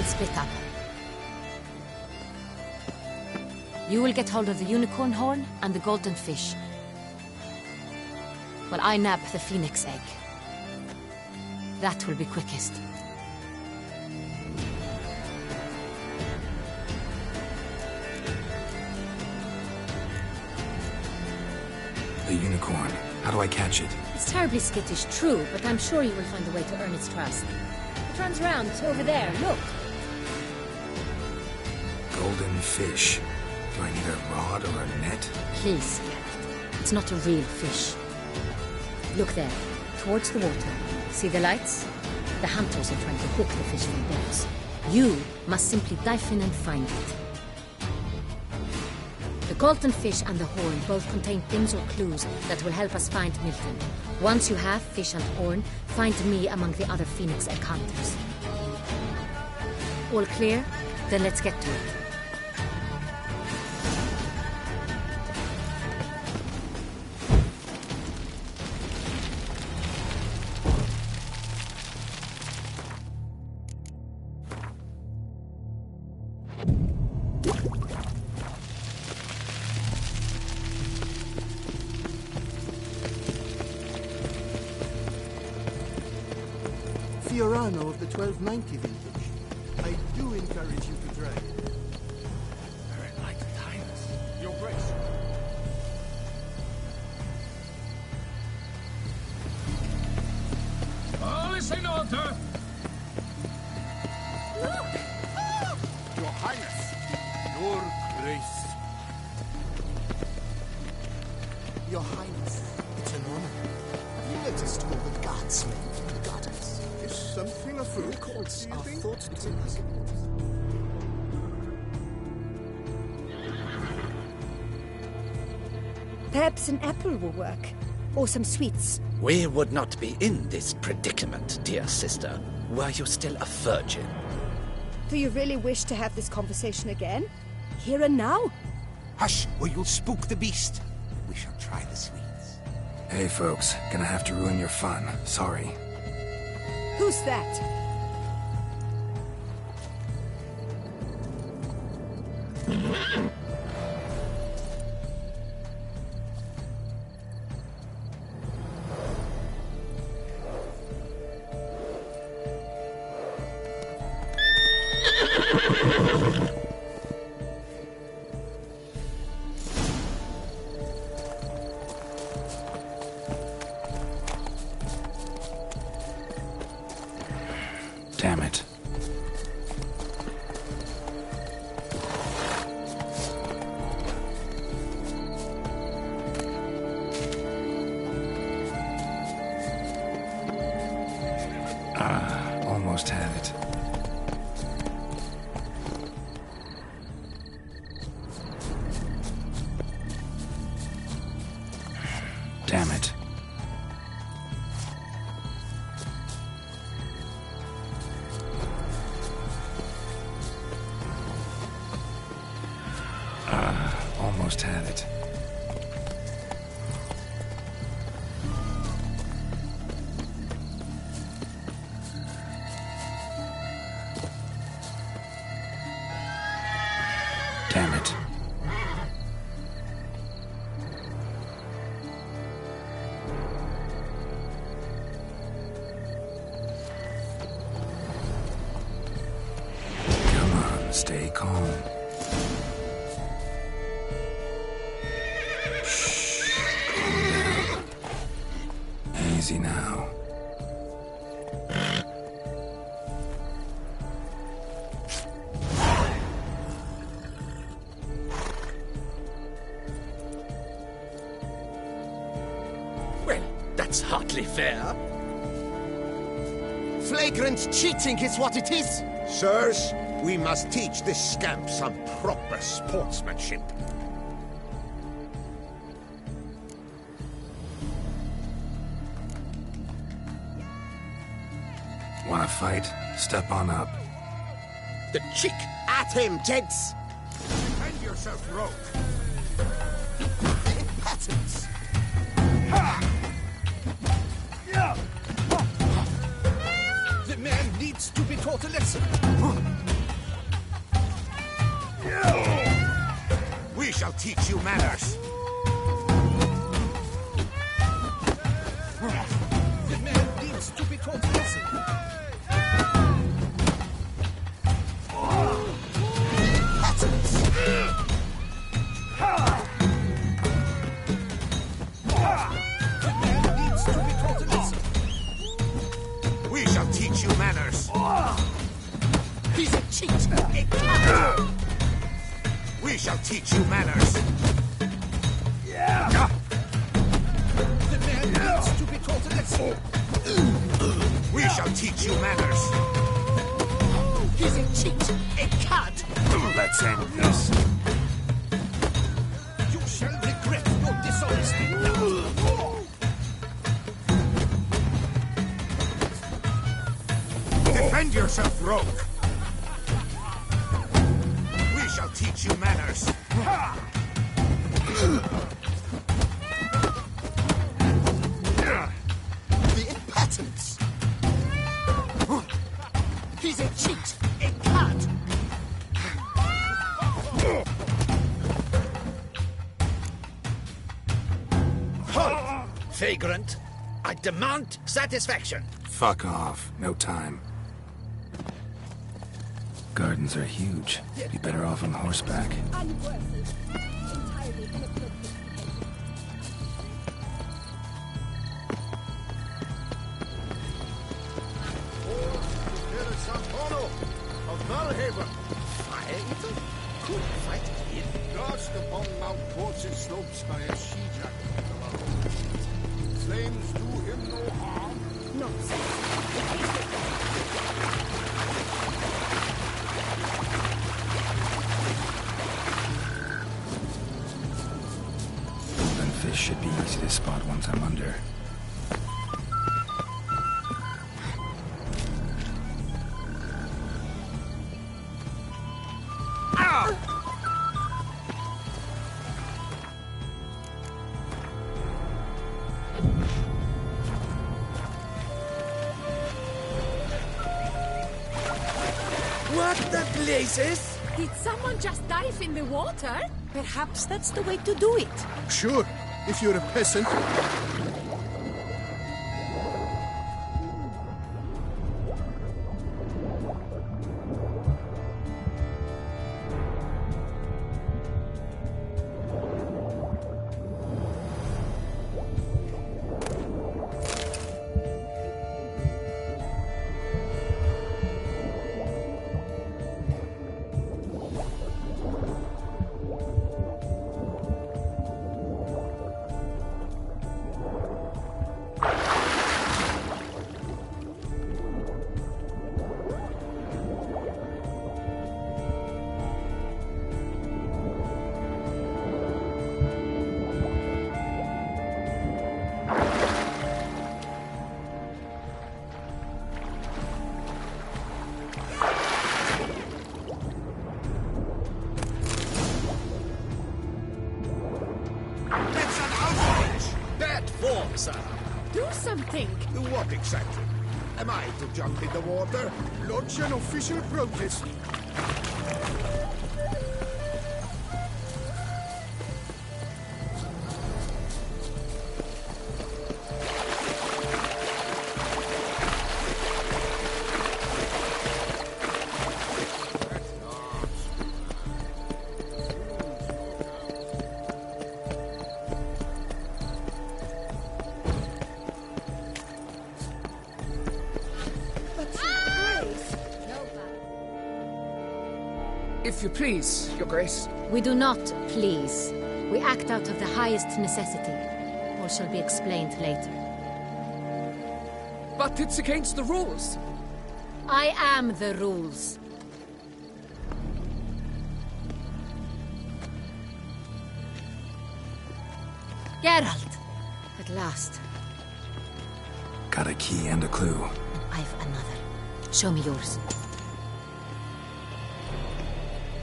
split up. You will get hold of the unicorn horn and the golden fish, while I nab the phoenix egg. That will be quickest. The unicorn. How do I catch it? It's terribly skittish, true, but I'm sure you will find a way to earn its trust. It runs around over there, look. Golden fish. Do I need a rod or a net? Please, Geralt. It's not a real fish. Look there, towards the water. See the lights? The hunters are trying to hook the fish from boats. You must simply dive in and find it. The golden fish and the horn both contain things or clues that will help us find Milton. Once you have fish and horn, find me among the other Phoenix Egg hunters. All clear? Then let's get to it. Fiorano of the 1290 vintage. I do encourage you to drive. Very enlightened Highness. Your Grace. Alles in order! Look! Your Highness! Your Grace! Your Highness, it's an honor. Have you noticed all the guardsmen from the gutters? Is something afoot? Records are thought to us. Perhaps an apple will work. Or some sweets. We would not be in this predicament, dear sister, were you still a virgin. Do you really wish to have this conversation again? Here and now? Hush, or you'll spook the beast. We shall try the sweets. Hey folks, gonna have to ruin your fun. Sorry. Who's that? Damn it. Almost had it. Damn it. Almost had it. Damn it. Come on, stay calm. Easy now. Well, that's hardly fair. Flagrant cheating is what it is! Sirs, we must teach this scamp some proper sportsmanship. Wanna fight? Step on up. The cheek! At him, gents! Defend yourself, rogue! Patterns! The man needs to be taught a lesson. shall teach you manners. The man needs to be taught a lesson. We shall teach you manners. He's a cheat! A coward! We shall teach you manners. The man needs to be taught a lesson. We shall teach you manners. He's a cheat! A cad! Let's end this. You shall regret your dishonesty now. Defend yourself, rogue. We shall teach you manners. The impotence! He's a cheat! A cad! Halt! Vagrant, I demand satisfaction. Fuck off. No time. Gardens are huge. Be better off on horseback. Of Valhaven. Fire eater? Could fight here. Lodged upon Mount Port's slopes by a she-dragon. Flames do him no harm. Then fish should be easy to spot once I'm under. What the blazes? Did someone just dive in the water? Perhaps that's the way to do it. Sure, if you're a peasant. It's an outrage! Bad form, sir. Do something. What exactly? Am I to jump in the water? Lodge an official protest. If you please, Your Grace. We do not please. We act out of the highest necessity. Or shall be explained later. But it's against the rules. I am the rules. Geralt! At last. Got a key and a clue. I've another. Show me yours.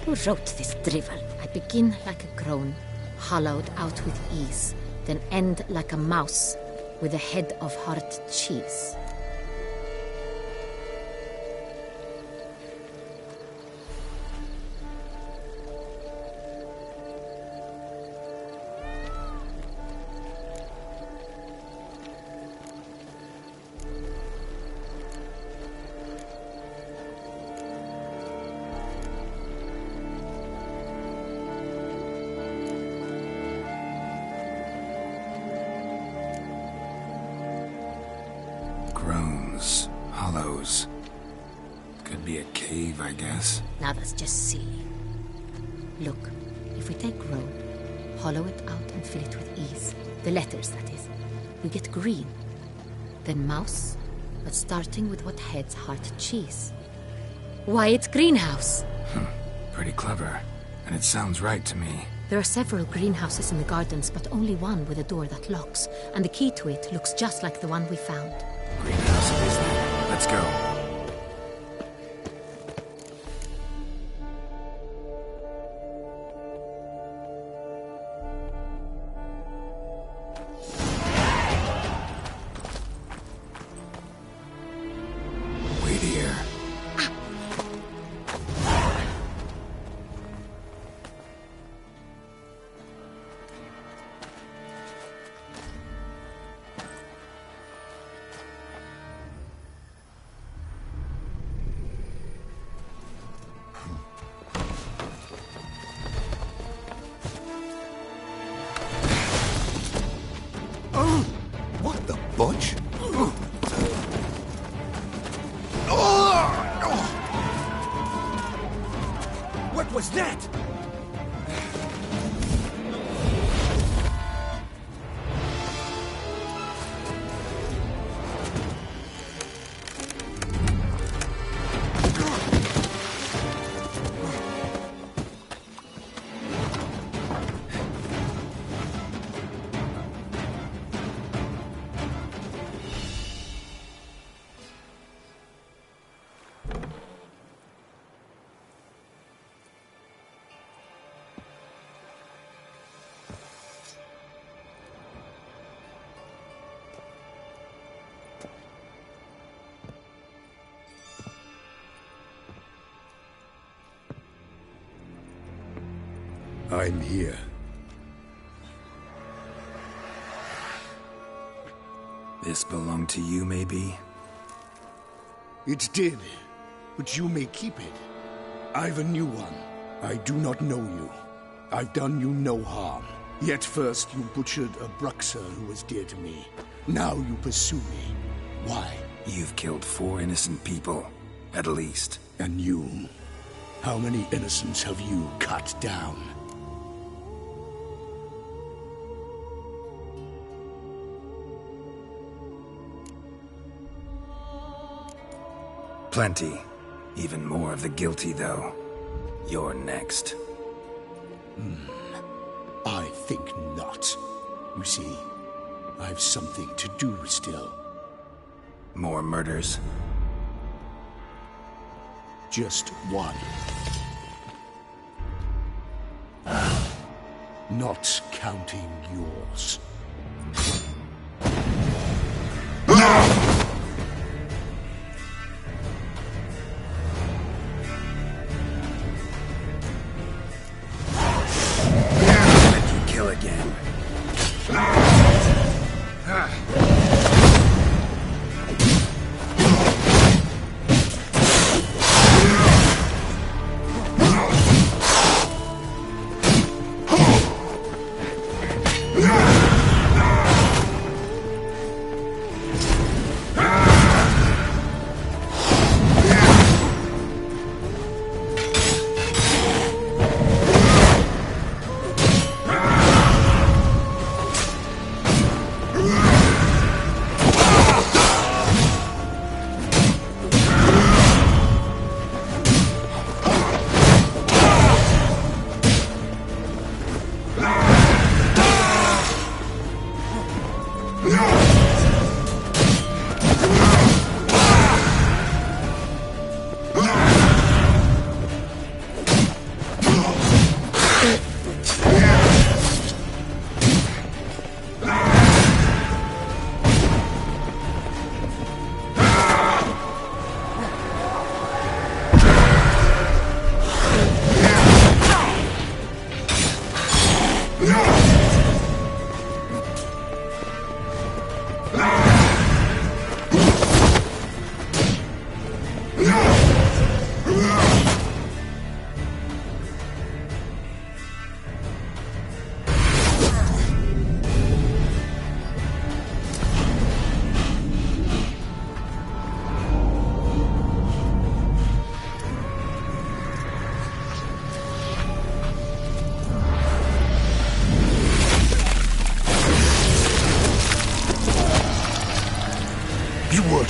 Who wrote this drivel? I begin like a crone, hollowed out with ease, then end like a mouse, with a head of hard cheese. I guess. Now that's just silly. Look, if we take road, hollow it out and fill it with ease, the letters, that is, we get green. Then mouse, but starting with what heads heart cheese. Why, it's greenhouse! Pretty clever. And it sounds right to me. There are several greenhouses in the gardens, but only one with a door that locks, and the key to it looks just like the one we found. Greenhouse it is then. Let's go. Wait here. What the butch? What was that? I'm here. This belonged to you, maybe? It did, but you may keep it. I've a new one. I do not know you. I've done you no harm. Yet first you butchered a Bruxer who was dear to me. Now you pursue me. Why? You've killed 4 innocent people, at least. And you? How many innocents have you cut down? Plenty. Even more of the guilty, though. You're next. I think not. You see, I've something to do still. More murders? Just one. Not counting yours. Let you kill again.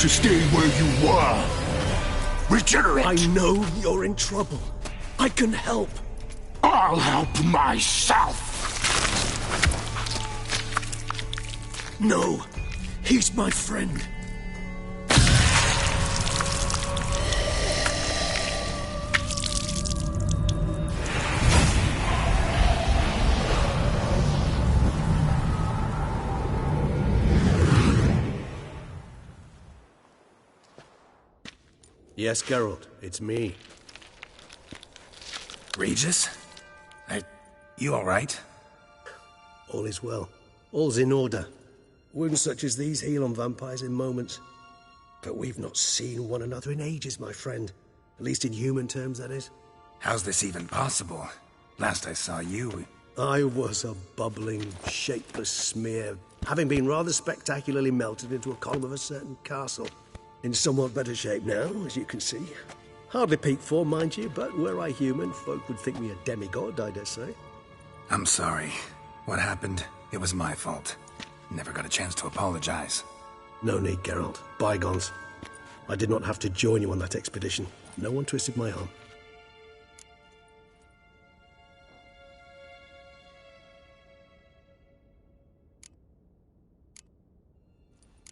to stay where you were. Regenerate! I know you're in trouble. I can help. I'll help myself! No, he's my friend. Yes, Geralt, it's me. Regis? You all right? All is well. All's in order. Wounds such as these heal on vampires in moments. But we've not seen one another in ages, my friend. At least in human terms, that is. How's this even possible? Last I saw you... I was a bubbling, shapeless smear, having been rather spectacularly melted into a column of a certain castle. In somewhat better shape now, as you can see. Hardly peak form, mind you, but were I human, folk would think me a demigod, I dare say. I'm sorry. What happened, it was my fault. Never got a chance to apologize. No need, Geralt. Bygones. I did not have to join you on that expedition. No one twisted my arm.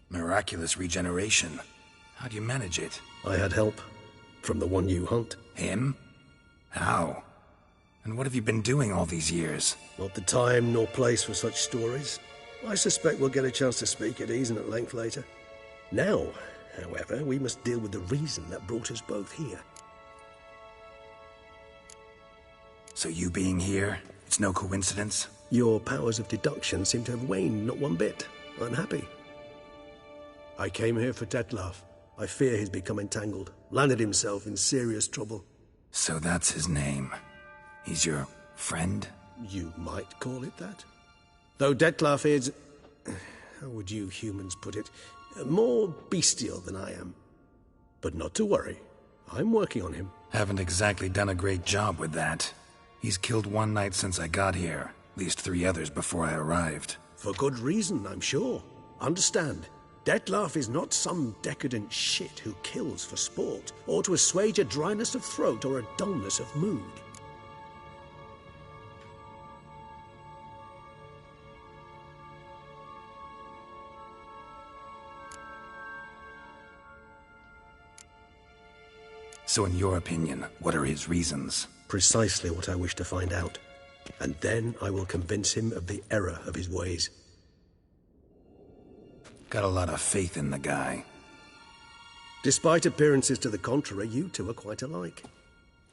Miraculous regeneration. How do you manage it? I had help. From the one you hunt. Him? How? And what have you been doing all these years? Not the time nor place for such stories. I suspect we'll get a chance to speak at ease and at length later. Now, however, we must deal with the reason that brought us both here. So you being here, it's no coincidence? Your powers of deduction seem to have waned not one bit. I'm happy. I came here for Dettlaff. I fear he's become entangled, landed himself in serious trouble. So that's his name. He's your friend? You might call it that. Though Dettlaff is... how would you humans put it? More bestial than I am. But not to worry. I'm working on him. Haven't exactly done a great job with that. He's killed one knight since I got here. At least 3 others before I arrived. For good reason, I'm sure. Understand. Dettlaff is not some decadent shit who kills for sport, or to assuage a dryness of throat or a dullness of mood. So in your opinion, what are his reasons? Precisely what I wish to find out. And then I will convince him of the error of his ways. Got a lot of faith in the guy. Despite appearances to the contrary, you two are quite alike.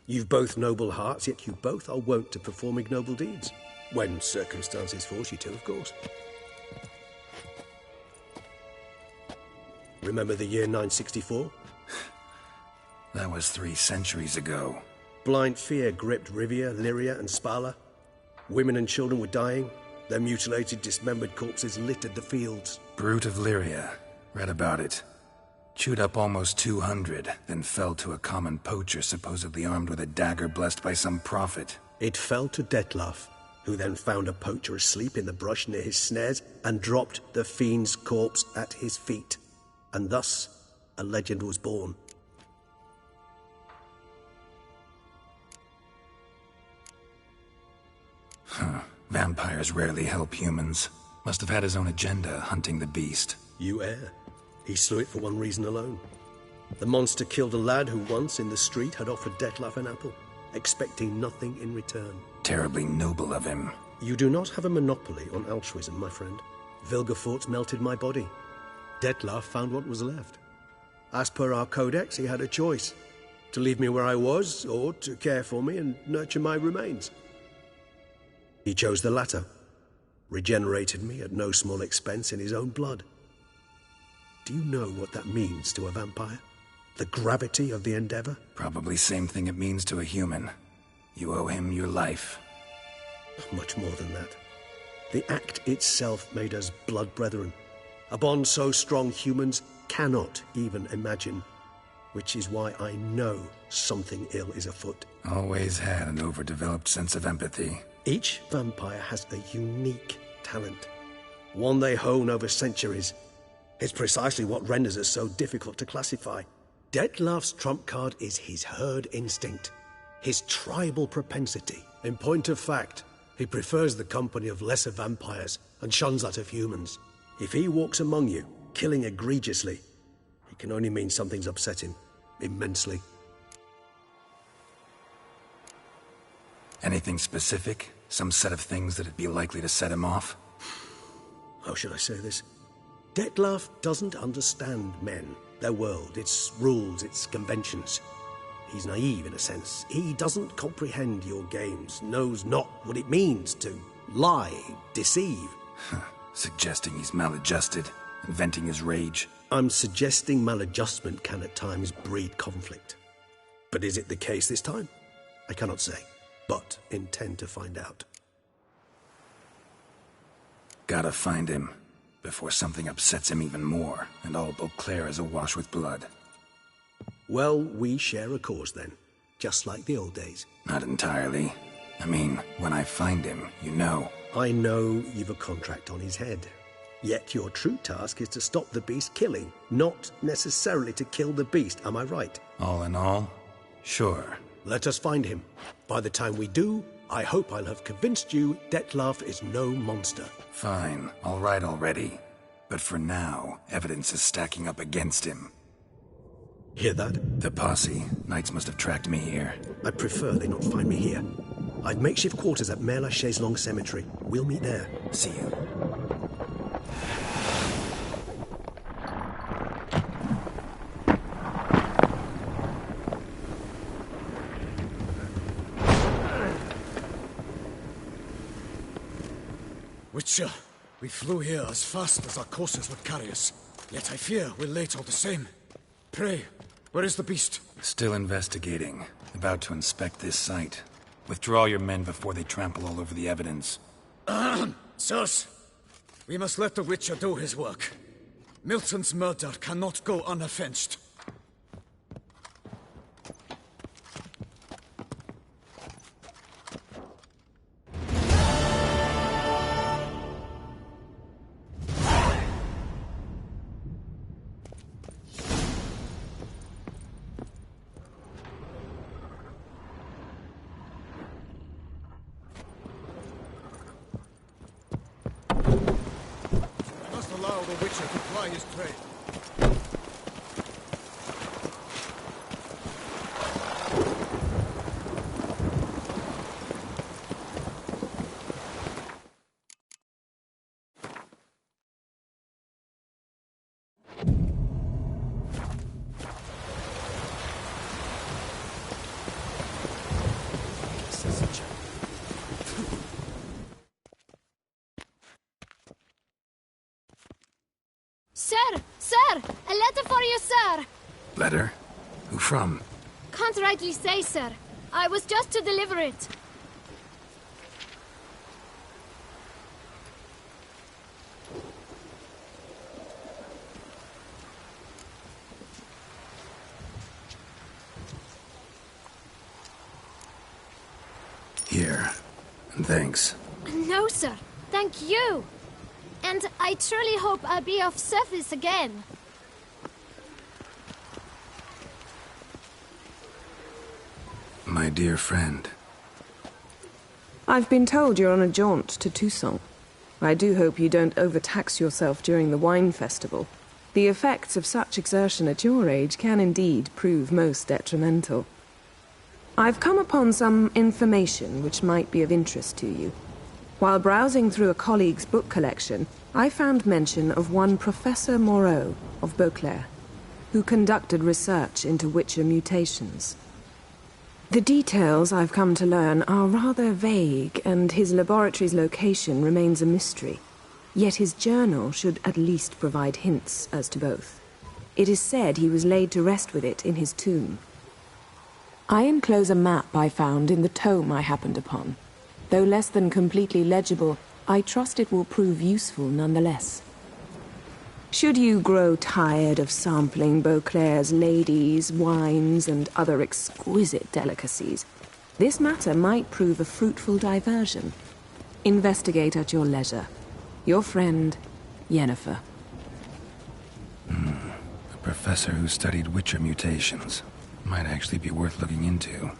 You've both noble hearts, yet you both are wont to perform ignoble deeds. When circumstances force you to, of course. Remember the year 964? That was 3 centuries ago. Blind fear gripped Rivia, Lyria, and Spala. Women and children were dying. Their mutilated, dismembered corpses littered the fields. Brute of Lyria. Read about it. Chewed up almost 200, then fell to a common poacher supposedly armed with a dagger blessed by some prophet. It fell to Dettlaff, who then found a poacher asleep in the brush near his snares and dropped the fiend's corpse at his feet. And thus, a legend was born. Huh. Vampires rarely help humans. Must have had his own agenda, hunting the beast. You err. He slew it for one reason alone. The monster killed a lad who once, in the street, had offered Dettlaff an apple, expecting nothing in return. Terribly noble of him. You do not have a monopoly on altruism, my friend. Vilgefortz melted my body. Dettlaff found what was left. As per our codex, he had a choice. To leave me where I was, or to care for me and nurture my remains. He chose the latter. Regenerated me at no small expense in his own blood. Do you know what that means to a vampire? The gravity of the endeavor? Probably same thing it means to a human. You owe him your life. Much more than that. The act itself made us blood brethren. A bond so strong humans cannot even imagine. Which is why I know something ill is afoot. Always had an overdeveloped sense of empathy. Each vampire has a unique talent. One they hone over centuries. It's precisely what renders us so difficult to classify. Dettlaff's trump card is his herd instinct, his tribal propensity. In point of fact, he prefers the company of lesser vampires and shuns that of humans. If he walks among you, killing egregiously, it can only mean something's upset him immensely. Anything specific? Some set of things that'd be likely to set him off? How should I say this? Dettlaff doesn't understand men, their world, its rules, its conventions. He's naive in a sense. He doesn't comprehend your games, knows not what it means to lie, deceive. Suggesting he's maladjusted, and venting his rage. I'm suggesting maladjustment can at times breed conflict. But is it the case this time? I cannot say, but intend to find out. Gotta find him, before something upsets him even more, and all Beauclair is awash with blood. Well, we share a cause then, just like the old days. Not entirely. I mean, when I find him, you know. I know you've a contract on his head. Yet your true task is to stop the beast killing, not necessarily to kill the beast, am I right? All in all, sure. Let us find him. By the time we do, I hope I'll have convinced you Dettlaff is no monster. Fine, all right already. But for now, evidence is stacking up against him. Hear that? The posse. Knights must have tracked me here. I prefer they not find me here. I've makeshift quarters at Mère Lachaise Long Cemetery. We'll meet there. See you. Witcher, we flew here as fast as our courses would carry us. Yet I fear we're late all the same. Pray, where is the beast? Still investigating. About to inspect this site. Withdraw your men before they trample all over the evidence. Sirs, we must let the Witcher do his work. Milton's murder cannot go unavenged. Allow the Witcher to ply his trade. Sir! A letter for you, sir! Letter? Who from? Can't rightly say, sir. I was just to deliver it. Here. And thanks. No, sir. Thank you. And I truly hope I'll be of service again. My dear friend. I've been told you're on a jaunt to Toussaint. I do hope you don't overtax yourself during the wine festival. The effects of such exertion at your age can indeed prove most detrimental. I've come upon some information which might be of interest to you. While browsing through a colleague's book collection, I found mention of one Professor Moreau of Beauclair, who conducted research into Witcher mutations. The details I've come to learn are rather vague, and his laboratory's location remains a mystery. Yet his journal should at least provide hints as to both. It is said he was laid to rest with it in his tomb. I enclose a map I found in the tome I happened upon. Though less than completely legible, I trust it will prove useful nonetheless. Should you grow tired of sampling Beauclair's ladies, wines, and other exquisite delicacies, this matter might prove a fruitful diversion. Investigate at your leisure. Your friend, Yennefer. professor who studied Witcher mutations. Might actually be worth looking into.